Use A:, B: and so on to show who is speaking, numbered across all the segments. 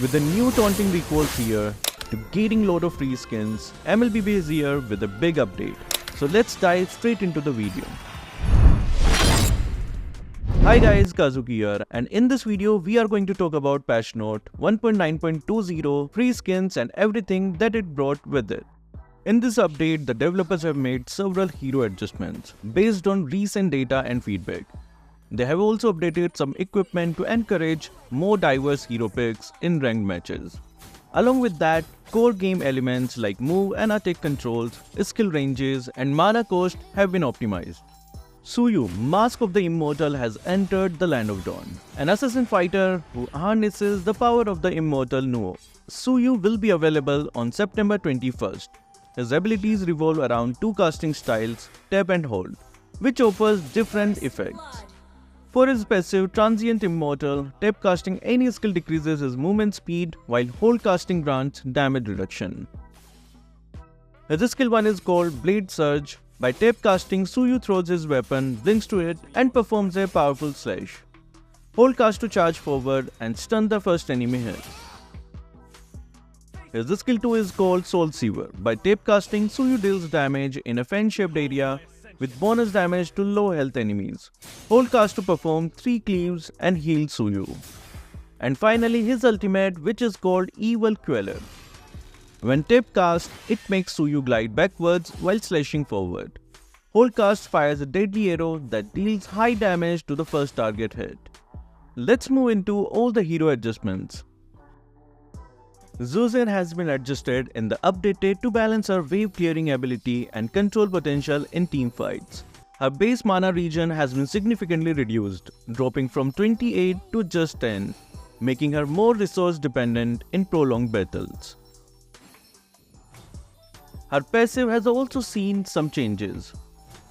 A: With the new taunting recalls here to getting load of free skins, mlbb is here with a big update. So let's dive straight into the video. Hi guys, Kazuki here, and in this video we are going to talk about patch note 1.9.20, free skins and everything that it brought with it. In this update, the developers have made several hero adjustments based on recent data and feedback. They have also updated some equipment to encourage more diverse hero picks in ranked matches. Along with that, core game elements like move and attack controls, skill ranges and mana cost have been optimized. Tsuyu, Mask of the Immortal, has entered the Land of Dawn, an assassin fighter who harnesses the power of the immortal Nuo. Tsuyu will be available on September 21st. His abilities revolve around two casting styles, tap and hold, which offers different effects. For his passive Transient Immortal, tap casting any skill decreases his movement speed, while hold casting grants damage reduction. His skill 1 is called Blade Surge. By tap casting, Tsuyu throws his weapon, blinks to it and performs a powerful slash. Hold cast to charge forward and stun the first enemy hit. His skill 2 is called Soul Seaver. By tap casting, Tsuyu deals damage in a fan-shaped area with bonus damage to low health enemies. Hold cast to perform 3 cleaves and heal Tsuyu. And finally his ultimate, which is called Evil Queller. When tap cast, it makes Tsuyu glide backwards while slashing forward. Hold cast fires a deadly arrow that deals high damage to the first target hit. Let's move into all the hero adjustments. Zuzen has been adjusted in the updated to balance her wave clearing ability and control potential in team fights. Her base mana regen has been significantly reduced, dropping from 28 to just 10, making her more resource dependent in prolonged battles. Her passive has also seen some changes.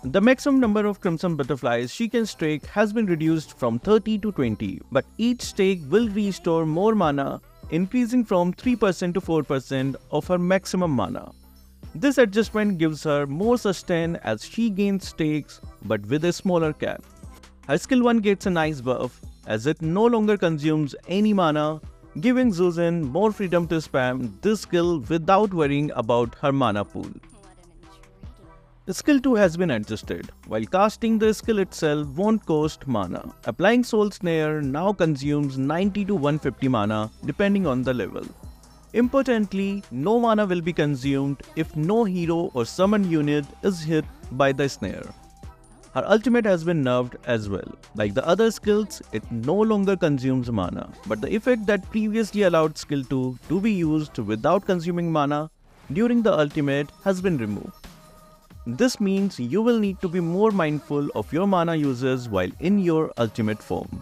A: The maximum number of Crimson Butterflies she can stake has been reduced from 30 to 20, but each stake will restore more mana, increasing from 3% to 4% of her maximum mana. This adjustment gives her more sustain as she gains stakes, but with a smaller cap. Her skill 1 gets a nice buff as it no longer consumes any mana, giving Zuzen more freedom to spam this skill without worrying about her mana pool. Skill 2 has been adjusted. While casting, the skill itself won't cost mana. Applying Soul Snare now consumes 90 to 150 mana depending on the level. Importantly, no mana will be consumed if no hero or summon unit is hit by the snare. Her ultimate has been nerfed as well. Like the other skills, it no longer consumes mana, but the effect that previously allowed skill 2 to be used without consuming mana during the ultimate has been removed. This means you will need to be more mindful of your mana uses while in your ultimate form.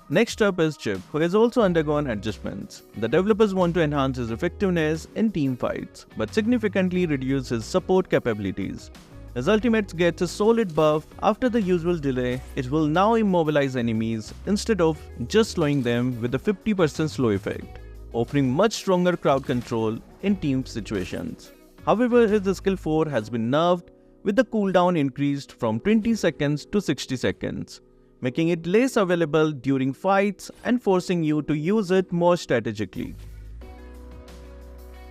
A: Next up is Chip, who has also undergone adjustments. The developers want to enhance his effectiveness in team fights, but significantly reduce his support capabilities. His ultimate gets a solid buff. After the usual delay, it will now immobilize enemies instead of just slowing them with a 50% slow effect, offering much stronger crowd control in team situations. However, his skill 4 has been nerfed with the cooldown increased from 20 seconds to 60 seconds, making it less available during fights and forcing you to use it more strategically.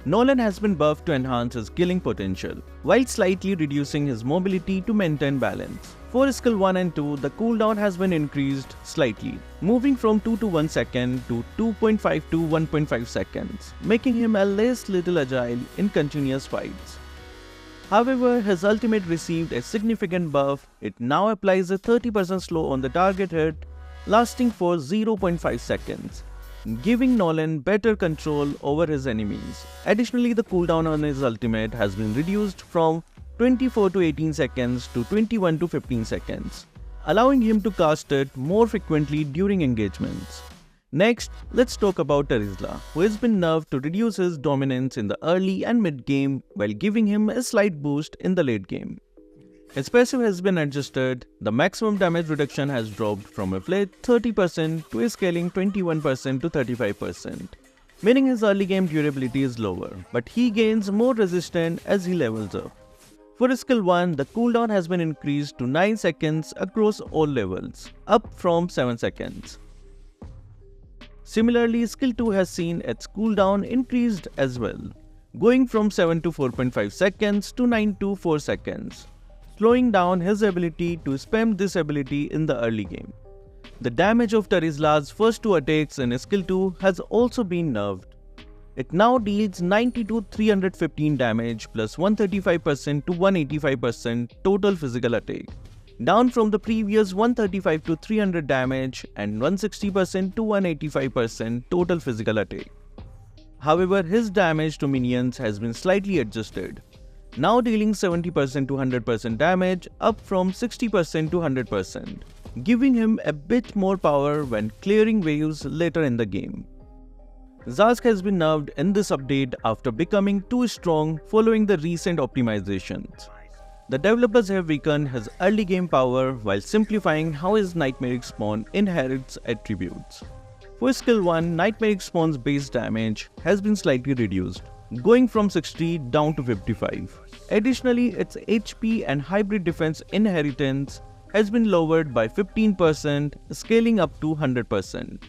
A: Nolan has been buffed to enhance his killing potential, while slightly reducing his mobility to maintain balance. For skill 1 and 2, the cooldown has been increased slightly, moving from 2 to 1 second to 2.5 to 1.5 seconds, making him a less little agile in continuous fights. However, his ultimate received a significant buff. It now applies a 30% slow on the target hit, lasting for 0.5 seconds. Giving Nolan better control over his enemies. Additionally, the cooldown on his ultimate has been reduced from 24 to 18 seconds to 21 to 15 seconds, allowing him to cast it more frequently during engagements. Next, let's talk about Terizla, who has been nerfed to reduce his dominance in the early and mid game while giving him a slight boost in the late game. His passive has been adjusted. The maximum damage reduction has dropped from a flat 30% to a scaling 21% to 35%, meaning his early game durability is lower, but he gains more resistance as he levels up. For skill 1, the cooldown has been increased to 9 seconds across all levels, up from 7 seconds. Similarly, skill 2 has seen its cooldown increased as well, going from 7 to 4.5 seconds to 9 to 4 seconds, slowing down his ability to spam this ability in the early game. The damage of Terizla's first two attacks in skill 2 has also been nerfed. It now deals 90 to 315 damage plus 135% to 185% total physical attack, down from the previous 135 to 300 damage and 160% to 185% total physical attack. However, his damage to minions has been slightly adjusted, now dealing 70% to 100% damage up from 60% to 100%, giving him a bit more power when clearing waves later in the game. Zazk has been nerfed in this update after becoming too strong following the recent optimizations. The developers have weakened his early game power while simplifying how his Nightmaric Spawn inherits attributes. For skill 1, Nightmaric Spawn's base damage has been slightly reduced, going from 60 down to 55. Additionally, its HP and hybrid defense inheritance has been lowered by 15%, scaling up to 100%.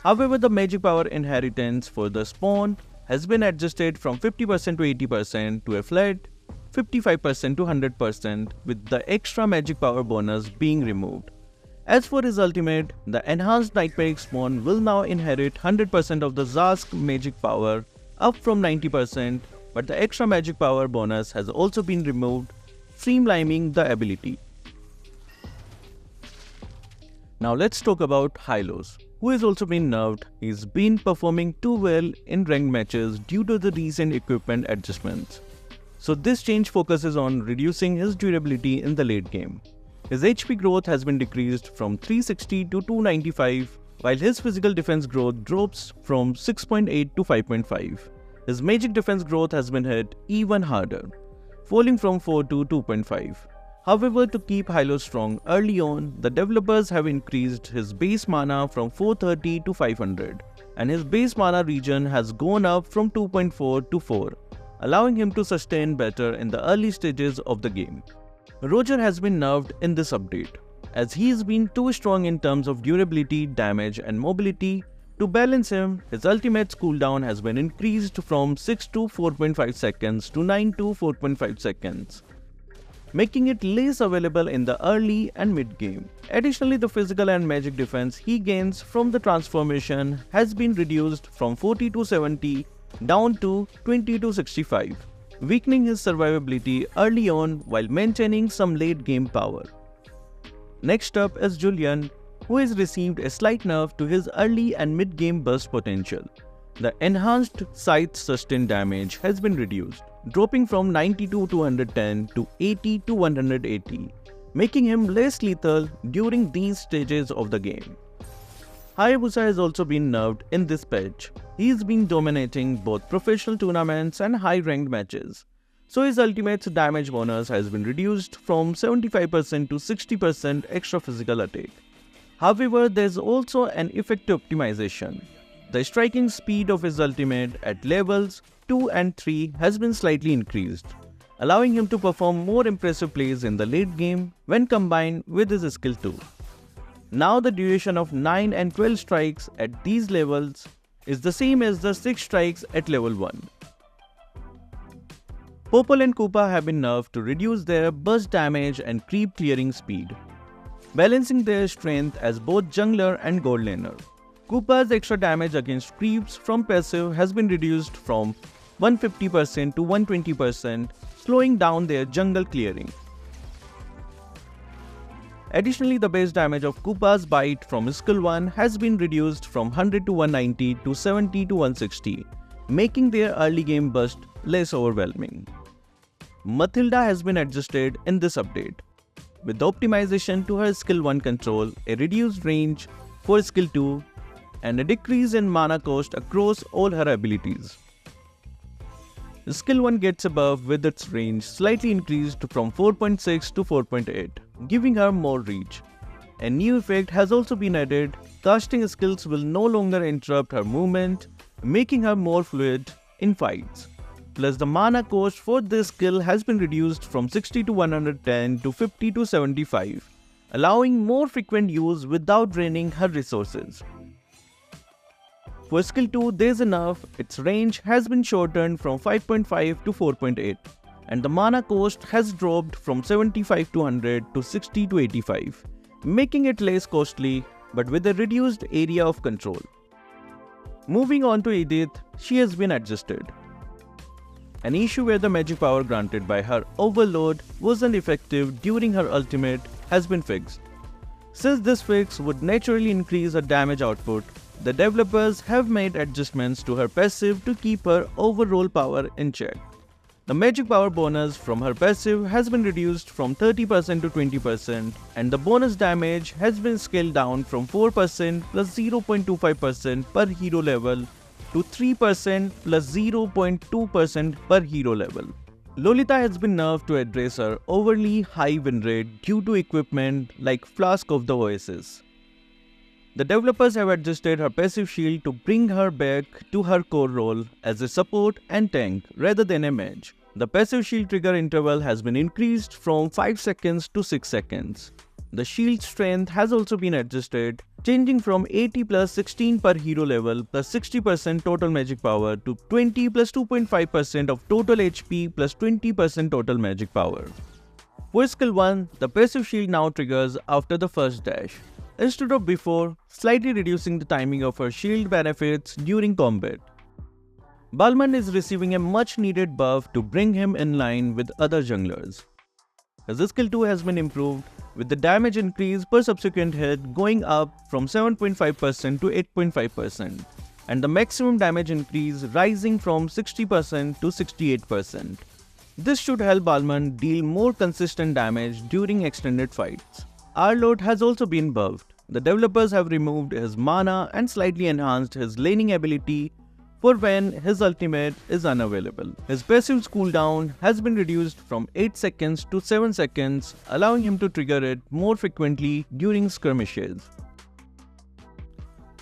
A: However, the magic power inheritance for the spawn has been adjusted from 50% to 80% to a flat 55% to 100%, with the extra magic power bonus being removed. As for his ultimate, the enhanced Nightmaric Spawn will now inherit 100% of the Zazk magic power, up from 90%, but the extra magic power bonus has also been removed, streamlining the ability. Now let's talk about Hylos, who has also been nerfed. He's been performing too well in ranked matches due to the recent equipment adjustments. So this change focuses on reducing his durability in the late game. His HP growth has been decreased from 360 to 295, while his physical defense growth drops from 6.8 to 5.5. His magic defense growth has been hit even harder, falling from 4 to 2.5. However, to keep Hylos strong early on, the developers have increased his base mana from 430 to 500, and his base mana region has gone up from 2.4 to 4, allowing him to sustain better in the early stages of the game. Roger has been nerfed in this update, as he has been too strong in terms of durability, damage and mobility. To balance him, his ultimate's cooldown has been increased from 6 to 4.5 seconds to 9 to 4.5 seconds, making it less available in the early and mid game. Additionally, the physical and magic defense he gains from the transformation has been reduced from 40 to 70 down to 20 to 65, weakening his survivability early on while maintaining some late game power. Next up is Julian, who has received a slight nerf to his early and mid game burst potential. The enhanced scythe sustain damage has been reduced, dropping from 92 to 110 to 80 to 180, making him less lethal during these stages of the game. Hayabusa has also been nerfed in this patch. He's been dominating both professional tournaments and high-ranked matches, so his ultimate's damage bonus has been reduced from 75% to 60% extra physical attack. However, there's also an effective optimization. The striking speed of his ultimate at levels 2 and 3 has been slightly increased, allowing him to perform more impressive plays in the late game when combined with his skill 2. Now the duration of 9 and 12 strikes at these levels is the same as the 6 strikes at level 1. Popol and Koopa have been nerfed to reduce their burst damage and creep clearing speed, balancing their strength as both jungler and gold laner. Koopa's extra damage against creeps from passive has been reduced from 150% to 120%, slowing down their jungle clearing. Additionally, the base damage of Koopa's bite from skill 1 has been reduced from 100 to 190 to 70 to 160, making their early game burst less overwhelming. Mathilda has been adjusted in this update, with the optimization to her skill 1 control, a reduced range for skill 2, and a decrease in mana cost across all her abilities. Skill 1 gets above with its range slightly increased from 4.6 to 4.8, giving her more reach. A new effect has also been added. Casting skills will no longer interrupt her movement, making her more fluid in fights. Plus, the mana cost for this skill has been reduced from 60 to 110 to 50 to 75, allowing more frequent use without draining her resources. For skill 2, there's enough. Its range has been shortened from 5.5 to 4.8, and the mana cost has dropped from 75 to 100 to 60 to 85, making it less costly but with a reduced area of control. Moving on to Edith, she has been adjusted. An issue where the magic power granted by her overload wasn't effective during her ultimate has been fixed. Since this fix would naturally increase her damage output, the developers have made adjustments to her passive to keep her overall power in check. The magic power bonus from her passive has been reduced from 30% to 20%, and the bonus damage has been scaled down from 4% plus 0.25% per hero level to 3% plus 0.2% per hero level. Lolita has been nerfed to address her overly high win rate due to equipment like Flask of the Oasis. The developers have adjusted her passive shield to bring her back to her core role as a support and tank rather than a mage. The passive shield trigger interval has been increased from 5 seconds to 6 seconds. The shield strength has also been adjusted, changing from 80 plus 16 per hero level plus 60% total magic power to 20 plus 2.5% of total HP plus 20% total magic power. For skill 1, the passive shield now triggers after the first dash, instead of before, slightly reducing the timing of her shield benefits during combat. Balman is receiving a much needed buff to bring him in line with other junglers. His skill 2 has been improved, with the damage increase per subsequent hit going up from 7.5% to 8.5%, and the maximum damage increase rising from 60% to 68%. This should help Balman deal more consistent damage during extended fights. Arlott has also been buffed. The developers have removed his mana and slightly enhanced his laning ability for when his ultimate is unavailable. His passive's cooldown has been reduced from 8 seconds to 7 seconds, allowing him to trigger it more frequently during skirmishes.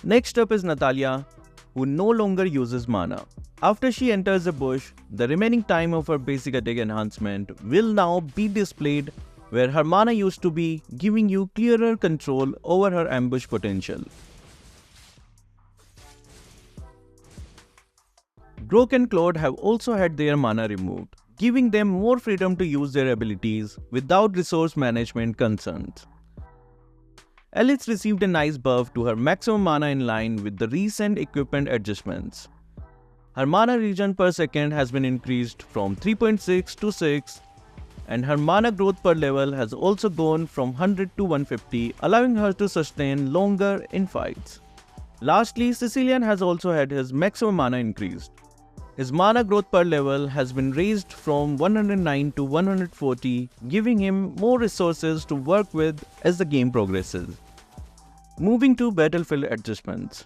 A: Next up is Natalia, who no longer uses mana. After she enters a bush, the remaining time of her basic attack enhancement will now be displayed where her mana used to be, giving you clearer control over her ambush potential. Grok and Claude have also had their mana removed, giving them more freedom to use their abilities without resource management concerns. Alice received a nice buff to her maximum mana in line with the recent equipment adjustments. Her mana regen per second has been increased from 3.6 to 6, and her mana growth per level has also gone from 100 to 150, allowing her to sustain longer in fights. Lastly, Sicilian has also had his maximum mana increased. His mana growth per level has been raised from 109 to 140, giving him more resources to work with as the game progresses. Moving to battlefield adjustments.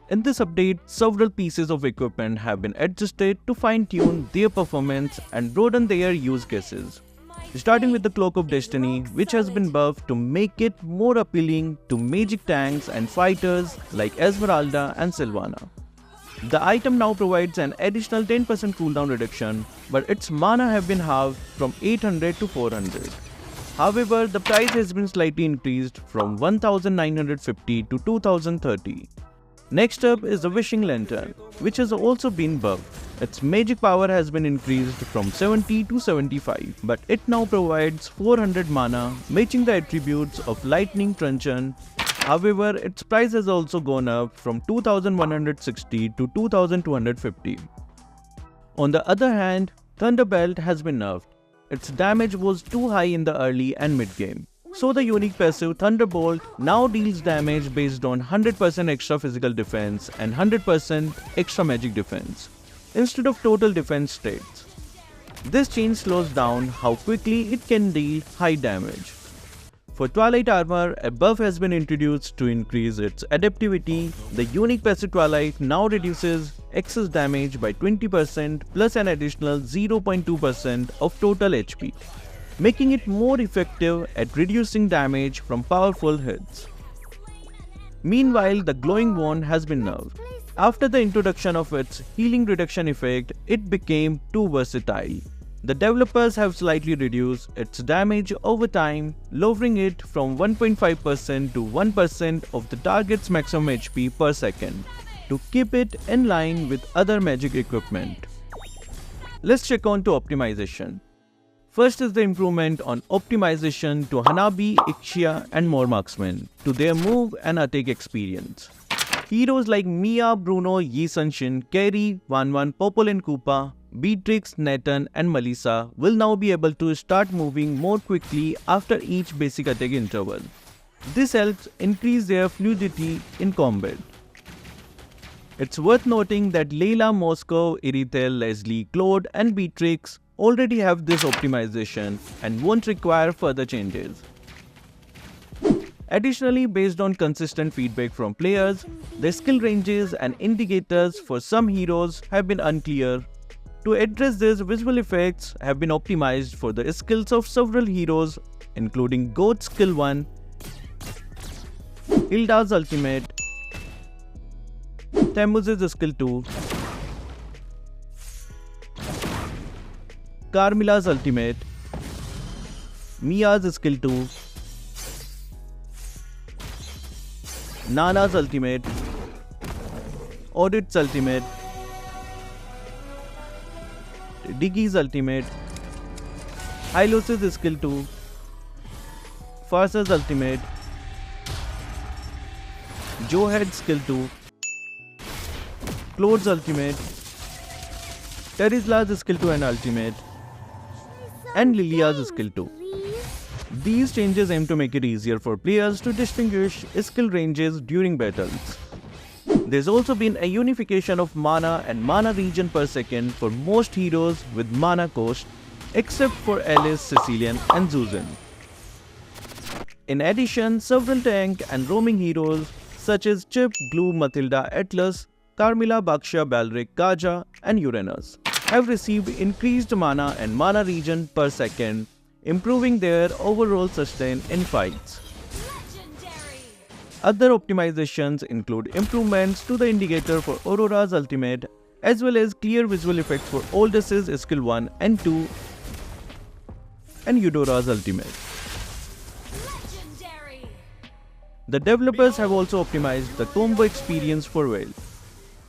A: In this update, several pieces of equipment have been adjusted to fine-tune their performance and broaden their use cases. Starting with the Cloak of Destiny, which has been buffed to make it more appealing to magic tanks and fighters like Esmeralda and Sylvana. The item now provides an additional 10% cooldown reduction, but its mana have been halved from 800 to 400. However, the price has been slightly increased from 1950 to 2030. Next up is the Wishing Lantern, which has also been buffed. Its magic power has been increased from 70 to 75, but it now provides 400 mana, matching the attributes of Lightning Truncheon. However, its price has also gone up from 2160 to 2250. On the other hand, Thunderbelt has been nerfed. Its damage was too high in the early and mid game. So the unique passive Thunderbolt now deals damage based on 100% extra physical defense and 100% extra magic defense, instead of total defense stats. This change slows down how quickly it can deal high damage. For Twilight Armor, a buff has been introduced to increase its adaptivity. The unique passive Twilight now reduces excess damage by 20% plus an additional 0.2% of total HP, making it more effective at reducing damage from powerful hits. Meanwhile, the Glowing Wand has been nerfed. After the introduction of its healing reduction effect, it became too versatile. The developers have slightly reduced its damage over time, lowering it from 1.5% to 1% of the target's maximum HP per second. to keep it in line with other magic equipment. Let's check on to optimization. First is the improvement on optimization to Hanabi, Ixia and more marksmen to their move and attack experience. Heroes like Mia, Bruno, Yi Sunshin, Kerry, Wanwan, Popol and Koopa, Beatrix, Nathan and Melissa will now be able to start moving more quickly after each basic attack interval. This helps increase their fluidity in combat. It's worth noting that Layla, Moscow, Irithel, Leslie, Claude and Beatrix already have this optimization and won't require further changes. Additionally, based on consistent feedback from players, the skill ranges and indicators for some heroes have been unclear. To address this, visual effects have been optimized for the skills of several heroes including Goat's skill 1, Hilda's ultimate, Tammuz's skill 2, Carmilla's ultimate, Mia's skill 2, Nana's ultimate, Audit's ultimate, Diggy's ultimate, Hylos' skill 2, Farsa's ultimate, Joehead's skill 2, Claude's ultimate, Terisla's skill 2 and ultimate, and Lilia's skill 2. These changes aim to make it easier for players to distinguish skill ranges during battles. There's also been a unification of mana and mana regen per second for most heroes with mana cost, except for Alice, Sicilian and Zuzan. In addition, several tank and roaming heroes such as Chip, Glue, Matilda, Atlas, Carmilla, Baksha, Balric, Kaja and Uranus have received increased mana and mana regen per second, improving their overall sustain in fights. Other optimizations include improvements to the indicator for Aurora's ultimate, as well as clear visual effects for Aldous' skill 1 and 2 and Eudora's ultimate. The developers have also optimized the combo experience for Vale,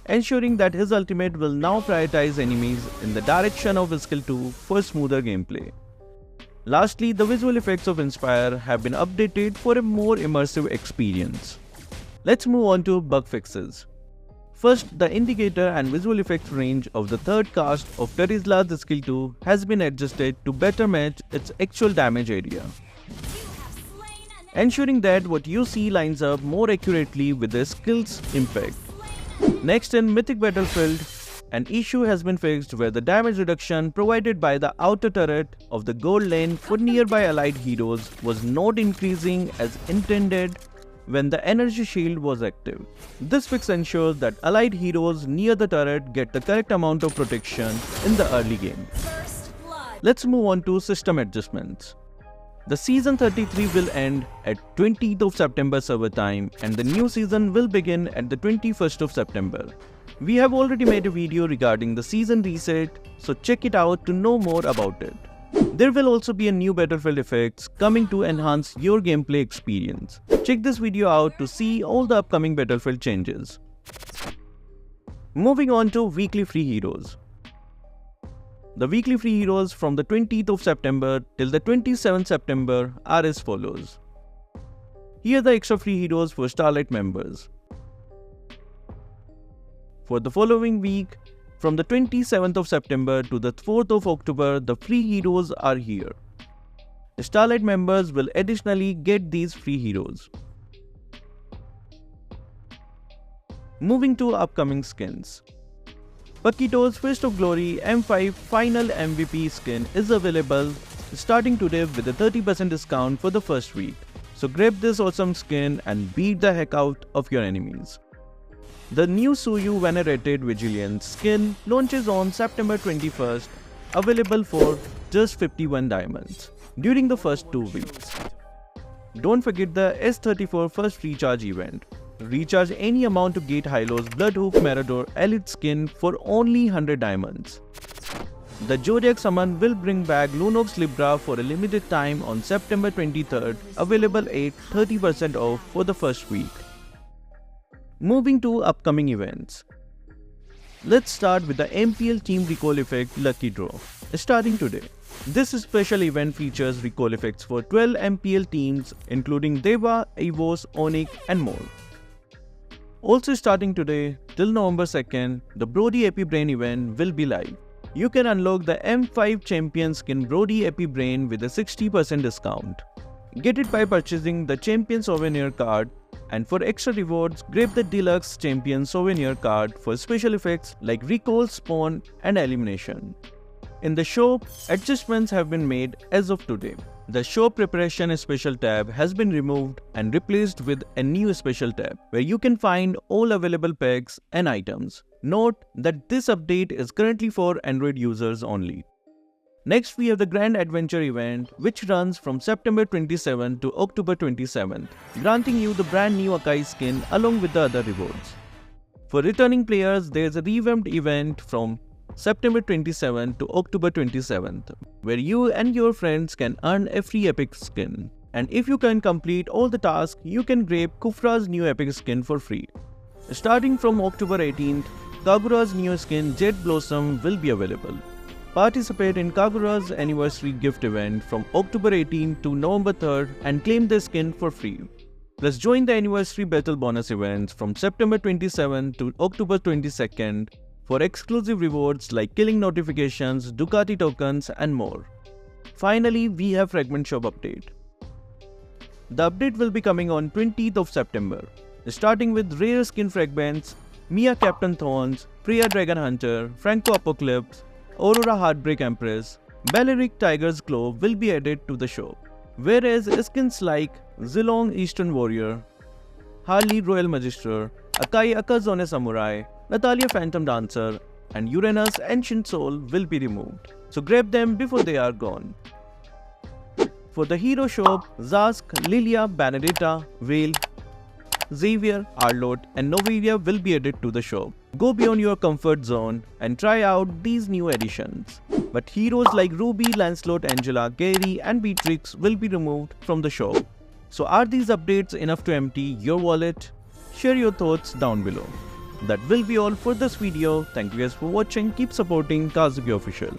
A: ensuring that his ultimate will now prioritize enemies in the direction of his skill 2 for smoother gameplay. Lastly, the visual effects of Inspire have been updated for a more immersive experience. Let's move on to bug fixes. First, the indicator and visual effects range of the third cast of Terisla's skill 2 has been adjusted to better match its actual damage area, ensuring that what you see lines up more accurately with the skill's impact. Next, in Mythic Battlefield, an issue has been fixed where the damage reduction provided by the outer turret of the gold lane for nearby allied heroes was not increasing as intended when the energy shield was active. This fix ensures that allied heroes near the turret get the correct amount of protection in the early game. Let's move on to system adjustments. The Season 33 will end at 20th of September server time and the new season will begin at the 21st of September. We have already made a video regarding the season reset, so check it out to know more about it. There will also be a new Battlefield effects coming to enhance your gameplay experience. Check this video out to see all the upcoming Battlefield changes. Moving on to weekly free heroes. The weekly free heroes from the 20th of September till the 27th September are as follows. Here are the extra free heroes for Starlight members. For the following week, from the 27th of September to the 4th of October, the free heroes are here. The Starlight members will additionally get these free heroes. Moving to upcoming skins. Pakito's Fist of Glory M5 Final MVP skin is available starting today with a 30% discount for the first week. So grab this awesome skin and beat the heck out of your enemies. The new Suyu Venerated Vigilance skin launches on September 21st, available for just 51 diamonds during the first 2 weeks. Don't forget the S34 first recharge event. Recharge any amount to get Hylos Bloodhoof Merador Elite skin for only 100 diamonds. The Zodiac Summon will bring back Lunox Libra for a limited time on September 23rd, available at 30% off for the first week. Moving to upcoming events. Let's start with the MPL Team Recall Effect Lucky Draw, starting today. This special event features recall effects for 12 MPL teams including Deva, Evos, Onyx and more. Also starting today till November 2nd, the Brody Epi Brain event will be live. You can unlock the M5 Champion skin Brody Epi Brain with a 60% discount. Get it by purchasing the Champion Souvenir card, and for extra rewards, grab the Deluxe Champion Souvenir card for special effects like Recall, Spawn and Elimination. In the shop, adjustments have been made as of today. The shop preparation special tab has been removed and replaced with a new special tab where you can find all available packs and items. Note that this update is currently for Android users only. Next, we have the Grand Adventure event, which runs from September 27 to October 27th, granting you the brand new Akai skin along with the other rewards. For returning players, there is a revamped event from September 27 to October 27th, where you and your friends can earn a free epic skin. And if you can complete all the tasks, you can grab Kufra's new epic skin for free. Starting from October 18th, Kagura's new skin Jet Blossom will be available. Participate in Kagura's anniversary gift event from October 18th to November 3rd and claim the skin for free. Plus join the anniversary battle bonus events from September 27th to October 22nd for exclusive rewards like killing notifications, Ducati tokens and more. Finally, we have Fragment Shop update. The update will be coming on 20th of September, starting with rare skin fragments, Mia Captain Thorns, Priya Dragon Hunter, Franco Apocalypse, Aurora Heartbreak Empress, Balearic Tiger's Claw will be added to the shop, whereas skins like Zilong Eastern Warrior, Harley Royal Magister, Akai Akazone Samurai, Natalia Phantom Dancer, and Uranus Ancient Soul will be removed, so grab them before they are gone. For the hero shop, Zask, Lilia, Benedetta, Vale, Xavier, Arlott, and Novelia will be added to the shop. Go beyond your comfort zone and try out these new additions. But heroes like Ruby, Lancelot, Angela, Gary, and Beatrix will be removed from the shop. So are these updates enough to empty your wallet? Share your thoughts down below. That will be all for this video. Thank you guys for watching. Keep supporting Kazuki Official.